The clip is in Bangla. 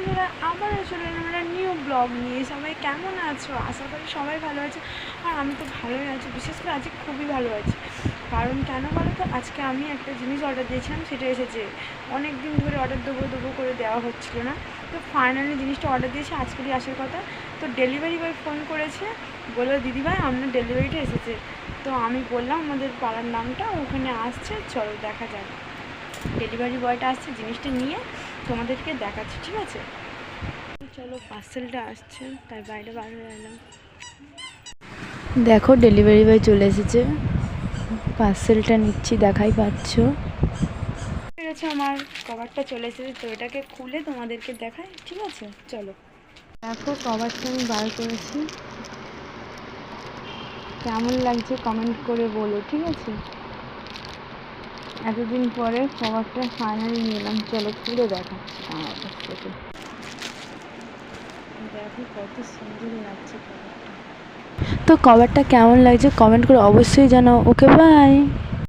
বন্ধুরা, আবারও চলে এলাম একটা নিউ ব্লগ নিয়ে। সবাই কেমন আছো? আশা করি সবাই ভালো আছে। আর আমি তো ভালোই আছি, বিশেষ করে আজকে খুবই ভালো আছি। কারণ কেন বলো তো, আজকে আমি একটা জিনিস অর্ডার দিয়েছিলাম, সেটা এসেছে। অনেক দিন ধরে অর্ডার দেবো করে দেওয়া হচ্ছিল না, তো ফাইনালি জিনিসটা অর্ডার দিয়েছে, আজকেরই আসার কথা। তো ডেলিভারি বয় ফোন করেছে, বললো দিদিভাই আপনার ডেলিভারিটা এসেছে। তো আমি বললাম আমাদের পাড়ার নামটা, ওখানে আসছে, চলো দেখা যাক। ডেলিভারি বয়টা আসছে, জিনিসটা নিয়ে তোমাদেরকে দেখাচ্ছি, ঠিক আছে? চলো, পার্সেলটা আসছে, তাই বাইরে বার হয়ে এলাম। দেখো, ডেলিভারি বয় চলে এসেছে, পার্সেলটা নিচ্ছি, দেখাই পাচ্ছ। ঠিক আছে, আমার কভারটা চলে এসেছে, তো এটাকে খুলে তোমাদেরকে দেখাই, ঠিক আছে? চলো, দেখো কভারটা আমি বার করেছি, কেমন লাগছে কমেন্ট করে বলো, ঠিক আছে? এতদিন পরে কভারটা ফাইনালি নিলাম, চলো খুলে দেখাচ্ছি আমার কাছ থেকে। দেখো কত সুন্দর লাগছে কভারটা। তো কভারটা কেমন লাগছে কমেন্ট করে অবশ্যই জানাও। ওকে, বাই।